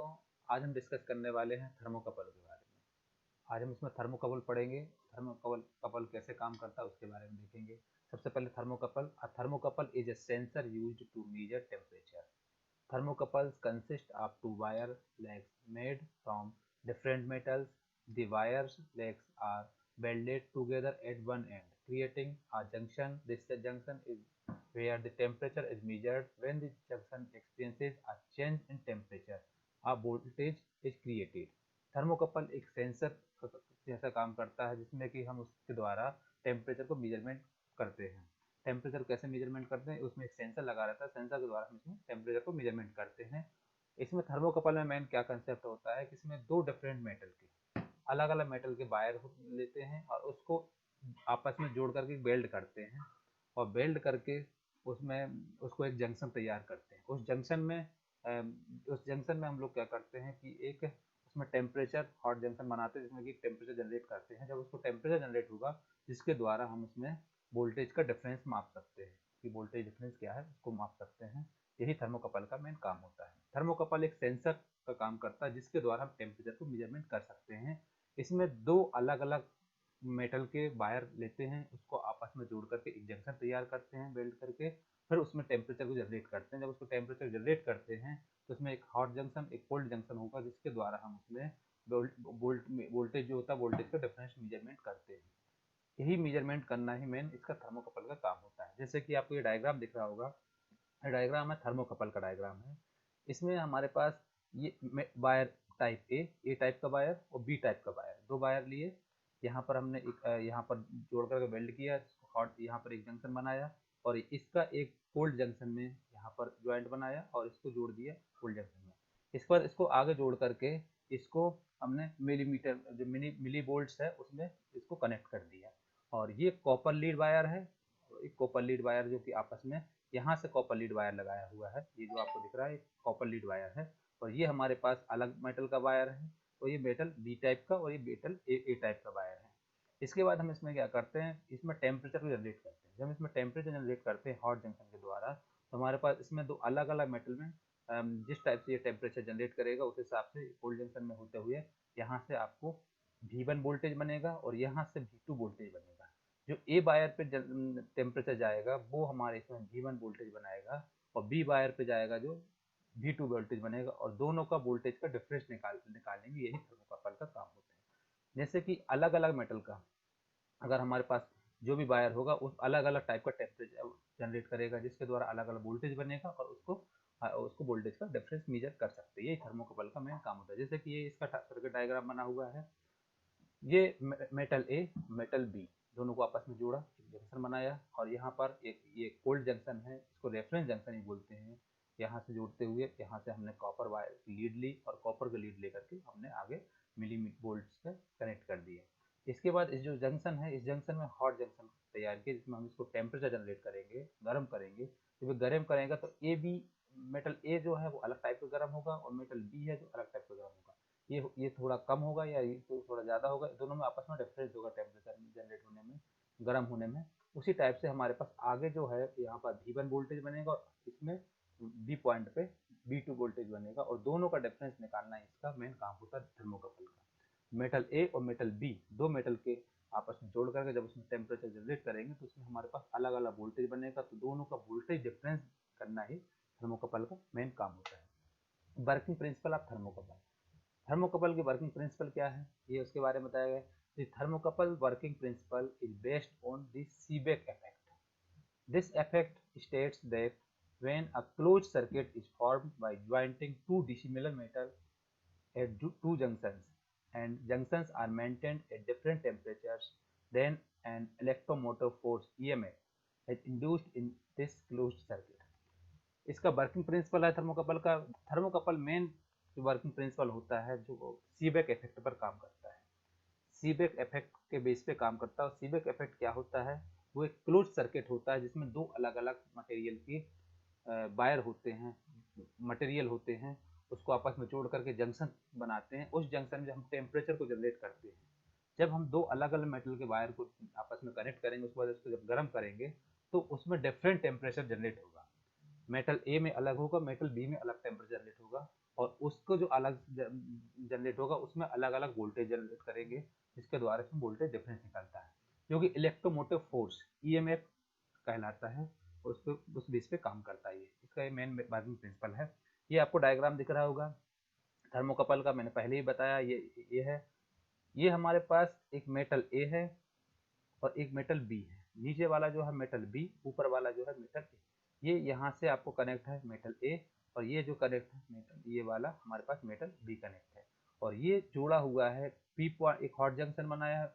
दोस्तों, आज हम डिस्कस करने वाले हैं थर्मोकपल के बारे में। आज हम इसमें थर्मोकपल पढ़ेंगे, थर्मोकपल कैसे काम करता है उसके बारे में देखेंगे। सबसे पहले thermocouple is a sensor used to measure temperature. Thermocouples consist of two wire legs made from different metals. The wire legs are welded together at one end, creating a junction. This junction is where the temperature is measured. When the junction experiences a change in temperature, a voltage is created. Thermocouple एक sensor जैसा काम करता है जिसमें कि हम उसके द्वारा टेम्परेचर को मेजरमेंट करते हैं। टेम्परेचर कैसे मेजरमेंट करते हैं, उसमें एक सेंसर लगा रहता है, सेंसर के द्वारा हम इसमें टेम्परेचर को मेजरमेंट करते हैं। इसमें थर्मोकपल में मेन क्या कंसेप्ट होता है कि इसमें दो डिफरेंट मेटल के अलग अलग मेटल के वायर लेते हैं और उसको आपस में जोड़ करके वेल्ड करते हैं और वेल्ड करके उसमें उसको एक जंक्शन तैयार करते हैं। उस जंक्शन में हम लोग क्या करते हैं कि एक उसमें टेम्परेचर हॉट जंक्शन बनाते हैं जिसमें कि टेम्परेचर जनरेट करते हैं। जब उसको टेम्परेचर जनरेट होगा जिसके द्वारा हम उसमें वोल्टेज का डिफरेंस माप सकते हैं कि वोल्टेज डिफरेंस क्या है उसको माप सकते हैं। यही थर्मोकपल का मेन काम होता है। थर्मोकपल एक सेंसर का काम करता है जिसके द्वारा हम टेम्परेचर को मेजरमेंट कर सकते हैं। इसमें दो अलग अलग मेटल के वायर लेते हैं, उसको आपस में जोड़ करके एक जंक्शन तैयार करते हैं वेल्ड करके, फिर उसमें टेम्परेचर को जनरेट करते हैं। जब उसको टेम्परेचर जनरेट करते हैं तो उसमें एक हॉट जंक्शन एक कोल्ड जंक्शन होगा जिसके द्वारा हम उसमें वोल्टेज जो होता है वोल्टेज का डिफरेंस मेजरमेंट करते हैं। यही मेजरमेंट करना ही मेन इसका थर्मोकपल का काम होता है। जैसे कि आपको ये डायग्राम दिख रहा होगा, ये डायग्राम है थर्मोकपल का डायग्राम है। इसमें हमारे पास ये वायर टाइप ए टाइप का वायर और बी टाइप का वायर, दो वायर लिए। यहाँ पर हमने एक यहाँ पर जोड़ करके वेल्ड किया, हॉट यहाँ पर एक जंक्शन बनाया और इसका एक कोल्ड जंक्शन में यहाँ पर ज्वाइंट बनाया और इसको जोड़ दिया कोल्ड जंक्शन में। इस पर इसको आगे जोड़ करके इसको हमने मिलीमीटर जो मिली वोल्ट्स है उसमें इसको कनेक्ट कर दिया। और ये कॉपर लीड वायर है, एक कॉपर लीड वायर जो कि आपस में यहाँ से कॉपर लीड वायर लगाया हुआ है। ये जो आपको दिख रहा है कॉपर लीड वायर है और ये हमारे पास अलग मेटल का वायर है और ये मेटल बी टाइप का और ये मेटल ए टाइप का वायर है। इसके बाद हम इसमें क्या करते हैं, इसमें टेम्परेचर को जनरेट करते हैं। जब इसमें टेम्परेचर जनरेट करते हैं हॉट जंक्शन के द्वारा तो हमारे पास इसमें दो अलग अलग मेटल में जिस टाइप से ये टेम्परेचर जनरेट करेगा उस हिसाब से कोल्ड जंक्शन में होते हुए यहाँ से आपको V1 वोल्टेज बनेगा और यहाँ से V2 वोल्टेज बनेगा। जो ए वायर पे टेम्परेचर जाएगा वो हमारे इसमें V1 वोल्टेज बनाएगा और बी वायर पे जाएगा जो V2 वोल्टेज बनेगा और दोनों का वोल्टेज का डिफरेंस निकालेंगे। यही थर्मोकपल का काम होता है। जैसे कि अलग अलग मेटल का अगर हमारे पास जो भी वायर होगा उस अलग अलग टाइप का टेम्परेचर जनरेट करेगा जिसके द्वारा अलग अलग वोल्टेज बनेगा और उसको वोल्टेज का डिफरेंस मेजर कर सकते हैं। यही थर्मोकपल का मेन काम होता है। जैसे कि ये इसका सर्किट डायग्राम बना हुआ है, ये मेटल ए मेटल बी दोनों को आपस में जोड़ा, एक जंक्शन बनाया और यहाँ पर एक ये कोल्ड जंक्शन है, इसको रेफरेंस जंक्शन ही बोलते हैं। यहाँ से जोड़ते हुए यहाँ से हमने कॉपर वायर की लीड ली और कॉपर की लीड लेकर के हमने आगे मिलीमीटर वोल्ट्स पे कनेक्ट कर दिए। इसके बाद इस जो जंक्शन है इस जंक्शन में हॉट जंक्शन तैयार किया जिसमें हम इसको टेम्परेचर जनरेट करेंगे, गर्म करेंगे। जब गर्म करेगा तो ए बी मेटल ए जो है वो अलग टाइप का गर्म होगा और मेटल बी है जो अलग टाइप का गर्म होगा। ये थोड़ा कम होगा या ये तो थोड़ा ज़्यादा होगा, दोनों में आपस में डिफरेंस होगा टेम्परेचर जनरेट होने में, गर्म होने में। उसी टाइप से हमारे पास आगे जो है यहाँ पर V1 वोल्टेज बनेगा और इसमें बी पॉइंट पे V2 वोल्टेज बनेगा और दोनों का डिफरेंस निकालना इसका मेन काम होता है थर्मोकपल का। मेटल ए और मेटल बी दो मेटल के आपस में जोड़ करके जब उसमें टेम्परेचर जनरेट करेंगे तो उसमें हमारे पास अलग अलग वोल्टेज बनेगा, तो दोनों का वोल्टेज डिफरेंस करना ही थर्मोकपल का मेन काम होता है। Working principle of thermocouple, thermocouple की वर्किंग प्रिंसिपल क्या है ये उसके बारे में बताया गया। The thermocouple working principle is based on the Seebeck effect. This effect states that when a closed circuit is formed by jointing two dissimilar metals at two junctions and junctions are maintained at different temperatures, then an electromotive force EMF is induced in this closed circuit. इसका working principle है thermocouple का। Thermocouple main जो working principle होता है जो Seebeck effect पर काम करता है, सीबेक इफेक्ट के बेस पे काम करता है। और सीबेक इफेक्ट क्या होता है, वो एक क्लोज सर्किट होता है जिसमें दो अलग अलग मटेरियल की वायर होते हैं, मटेरियल होते हैं, उसको आपस में जोड़ करके जंक्शन बनाते हैं। उस जंक्शन में हम टेम्परेचर को जनरेट करते हैं। जब हम दो अलग अलग मेटल के वायर को आपस में कनेक्ट करेंगे उसके बाद उसको जब गर्म करेंगे तो उसमें डिफरेंट टेम्परेचर जनरेट होगा। मेटल ए में अलग होगा, मेटल बी में अलग टेम्परेचर जनरेट होगा और इसको जो अलग जनरेट होगा उसमें अलग अलग वोल्टेज जनरेट करेंगे, जिसके द्वारा इसमें वोल्टेज डिफरेंस निकलता है, जो कि इलेक्ट्रोमोटिव फोर्स ईएमएफ कहलाता है, उस बेस पे काम करता है। ये इसका मेन वर्किंग प्रिंसिपल है। ये आपको डायग्राम दिख रहा होगा थर्मोकपल का, मैंने पहले ही बताया। ये है, ये हमारे पास एक मेटल ए है और एक मेटल बी है। नीचे वाला जो है मेटल बी, ऊपर वाला जो है मेटल ए। ये यहाँ से आपको कनेक्ट है मेटल ए, और ये जो कनेक्ट है मेटल ये वाला हमारे पास मेटल बी कनेक्ट है, और ये जोड़ा हुआ है पी पॉइंट, एक हॉट जंक्शन बनाया है,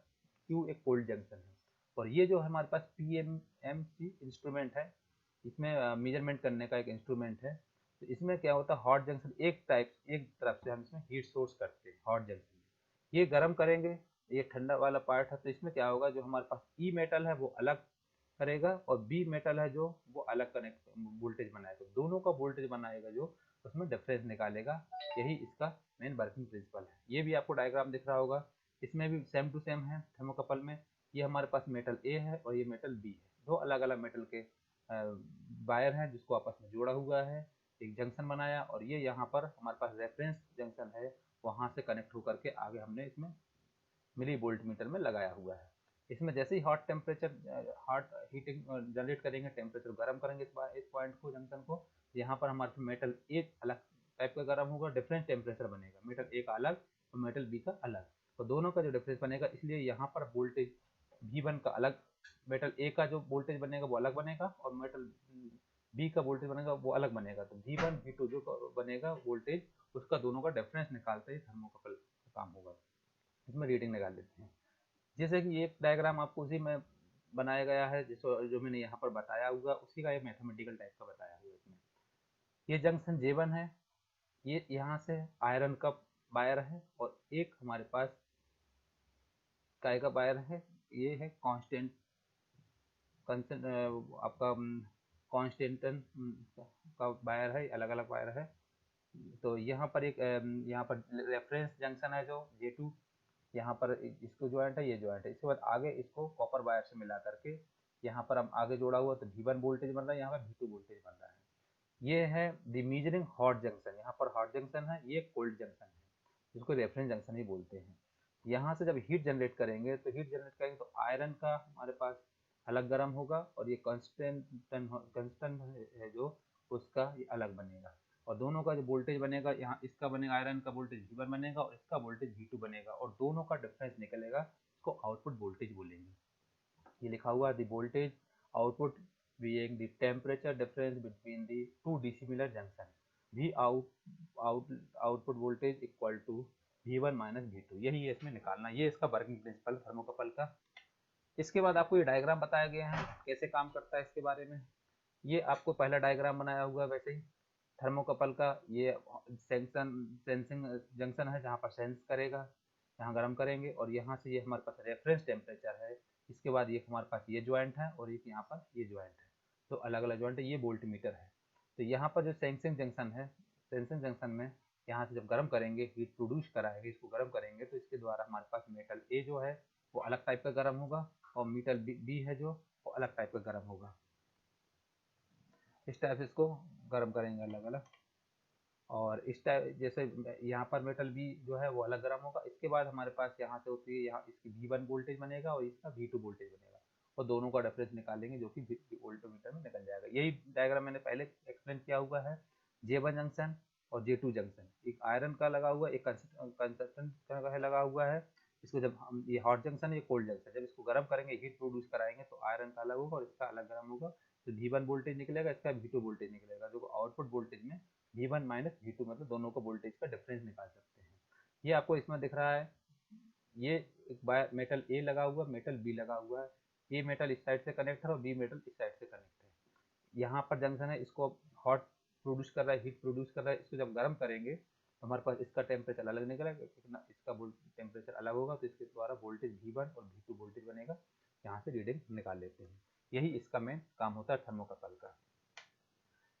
क्यू एक कोल्ड जंक्शन है। और ये जो हमारे पास पीएमएमसी इंस्ट्रूमेंट है, इसमें मेजरमेंट करने का एक इंस्ट्रूमेंट है। तो इसमें क्या होता है, हॉट जंक्शन एक तरफ से हम इसमें हीट सोर्स करते हैं हॉट जंक्शन में, ये गर्म करेंगे, ये ठंडा वाला पार्ट है। तो इसमें क्या होगा, जो हमारे पास ई मेटल है वो अलग करेगा और बी मेटल है जो वो अलग कनेक्ट वोल्टेज बनाएगा, दोनों का वोल्टेज बनाएगा जो उसमें डिफरेंस निकालेगा। यही इसका मेन वर्किंग प्रिंसिपल है। ये भी आपको डायग्राम दिख रहा होगा, इसमें भी सेम टू सेम है थर्मोकपल में। ये हमारे पास मेटल ए है और ये मेटल बी है, दो अलग अलग मेटल के वायर हैं जिसको आपस में जोड़ा हुआ है, एक जंक्शन बनाया, और ये यहाँ पर हमारे पास रेफरेंस जंक्शन है, वहाँ से कनेक्ट होकर के आगे हमने इसमें मिली वोल्ट मीटर में लगाया हुआ है। इसमें जैसे ही हॉट हीटिंग जनरेट करेंगे, टेम्परेचर गर्म करेंगे इस पॉइंट को, जंक्शन को, यहाँ पर हमारे मेटल एक अलग टाइप का गर्म होगा, डिफरेंट टेम्परेचर बनेगा, मेटल ए का अलग और मेटल बी का अलग, तो दोनों का जो डिफरेंस बनेगा, इसलिए यहाँ पर वोल्टेज V1 का अलग, मेटल ए का जो वोल्टेज बनेगा वो अलग बनेगा, और मेटल बी का वोल्टेज बनेगा वो अलग बनेगा। तो V1 V2 जो बनेगा वोल्टेज, उसका दोनों का डिफरेंस निकालते ही थर्मोकपल का काम होगा। इसमें रीडिंग निकाल लेते हैं। जैसे कि ये डायग्राम आपको उसी में बनाया गया है, जो मैंने यहाँ पर बताया हुआ, उसी का एक मैथमेटिकल टाइप का बताया हुआ है इसमें। ये जंक्शन J1 है, ये यहाँ से आयरन का वायर है, और एक हमारे पास काय का वायर है, ये है कांस्टेंट आपका कांस्टेंटन का वायर है, अलग अलग वायर है। तो यहाँ पर यहाँ पर रेफरेंस जंक्शन है जो J2, यहाँ पर इसको ज्वाइंट है, ये ज्वाइंट है। इसके बाद आगे इसको कॉपर वायर से मिला करके यहाँ पर हम आगे जोड़ा हुआ, तो V1 वोल्टेज बन रहा है, यहाँ पर V2 वोल्टेज बन रहा है। ये है द मीजरिंग हॉट जंक्शन, यहाँ पर हॉट जंक्शन है, ये कोल्ड जंक्शन है, जिसको रेफरेंस जंक्शन ही बोलते हैं। यहाँ से जब हीट जनरेट करेंगे, तो हीट जनरेट करेंगे तो आयरन का हमारे पास अलग गर्म होगा, और ये कंस्टेंट है जो उसका ये अलग बनेगा, और दोनों का जो वोल्टेज बनेगा, यहाँ इसका बनेगा आयरन का वोल्टेज V1 बनेगा, और इसका वोल्टेज V2 बनेगा, और दोनों का डिफरेंस निकलेगा, इसको आउटपुट वोल्टेज बोलेंगे। ये लिखा हुआ the voltage output being the temperature difference between the two dissimilar junction, V output voltage equal to V1 minus V2, यही है इसमें निकालना। ये इसका वर्किंग प्रिंसिपल थर्मोकपल का। इसके बाद आपको ये डायग्राम बताया गया है कैसे काम करता है इसके बारे में। ये आपको पहला डायग्राम बनाया हुआ है वैसे ही थर्मोकपल का। ये सेंसिंग जंक्शन है, जहाँ पर सेंस करेगा, यहाँ गर्म करेंगे, और यहाँ से ये हमारे पास रेफरेंस टेम्परेचर है। इसके बाद ये हमारे पास ये ज्वाइंट है, और एक यहाँ पर ये ज्वाइंट है, तो अलग अलग ज्वाइंट है। ये वोल्ट मीटर है। तो यहाँ पर जो सेंसिंग जंक्शन है, सेंसिंग जंक्शन में यहाँ से जब गर्म करेंगे, हीट प्रोड्यूस कराएंगे, इसको गर्म करेंगे, तो इसके द्वारा हमारे पास मेटल ए जो है वो अलग टाइप का गर्म होगा, और मेटल बी है जो वो अलग टाइप का गर्म होगा। इस टाइप से इसको गर्म करेंगे अलग अलग, और इस टाइप जैसे यहाँ पर मेटल बी जो है वो अलग गर्म होगा। इसके बाद हमारे पास यहाँ से होती है, यहाँ इसकी V1 वोल्टेज बनेगा और इसका V2 वोल्टेज बनेगा, और दोनों का डिफरेंस निकालेंगे जो कि वोल्टमीटर में निकल जाएगा। यही डायग्राम मैंने पहले एक्सप्लेन किया हुआ है। J1 जंक्शन और J2 जंक्शन, एक आयरन का लगा हुआ, एक कंसल्टेंट का लगा हुआ है। इसको जब हम, ये हॉट जंक्शन, ये कोल्ड जंक्शन, जब इसको गर्म करेंगे, हीट प्रोड्यूस कराएंगे, तो आयरन का अलग होगा और इसका अलग गर्म होगा, तो V1 वोल्टेज निकलेगा, इसका V2 वोल्टेज निकलेगा, जो आउटपुट वोल्टेज में V1 माइनस V2 मतलब दोनों का वोल्टेज का डिफरेंस निकाल सकते हैं। ये आपको इसमें दिख रहा है, ये एक मेटल ए लगा हुआ, मेटल बी लगा हुआ है। ए मेटल इस साइड से कनेक्ट है और बी मेटल इस साइड से कनेक्ट है। यहाँ पर जंक्शन है, इसको हॉट प्रोड्यूस कर रहा है, हीट प्रोड्यूस कर रहा है। इसको जब गर्म करेंगे तो हमारे पास इसका टेम्परेचर अलग निकलेगा, इसका टेम्परेचर अलग होगा, तो इसके द्वारा वोल्टेज V1 और V2 वोल्टेज बनेगा। यहाँ से रीडिंग निकाल लेते हैं। यही इसका मेन काम होता है थर्मोकपल का।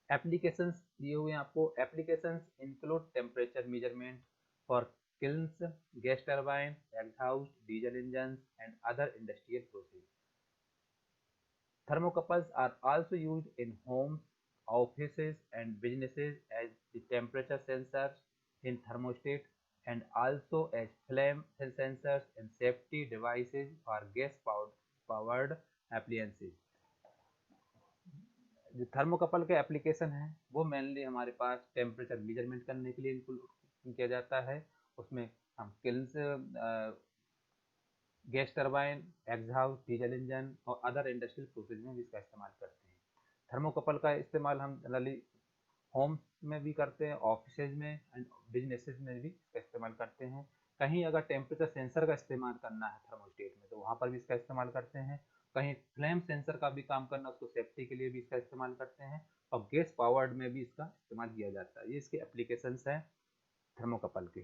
एप्लीकेशंस दिए हुए हैं आपको। Applications include temperature measurement for kilns, gas turbine, exhaust, diesel engines, and other industrial processes. Thermocouples are also used in homes, offices, and businesses as the temperature sensors in thermostat and also as flame sensors and safety devices for gas powered appliances. जो thermocouple के application हैं वो mainly हमारे पास temperature measurement करने के लिए इनको किया जाता है। उसमें हम kills, gas turbine, exhaust, diesel engine और अदर इंडस्ट्रियल प्रोसेस में भी इसका इस्तेमाल करते हैं। थर्मोकपल का इस्तेमाल हम जनरली होम्स में भी करते हैं, ऑफिसेज में एंड बिजनेसेस में भी इसका इस्तेमाल करते हैं। कहीं अगर टेम्परेचर सेंसर का इस्तेमाल करना है थर्मोस्टेट में तो वहाँ पर भी इसका इस्तेमाल करते हैं। कहीं फ्लेम सेंसर का भी काम करना, उसको सेफ्टी के लिए भी इसका इस्तेमाल करते हैं। और गैस पावर्ड में भी इसका इस्तेमाल किया जाता है। ये इसके एप्लीकेशंस हैं थर्मोकपल के।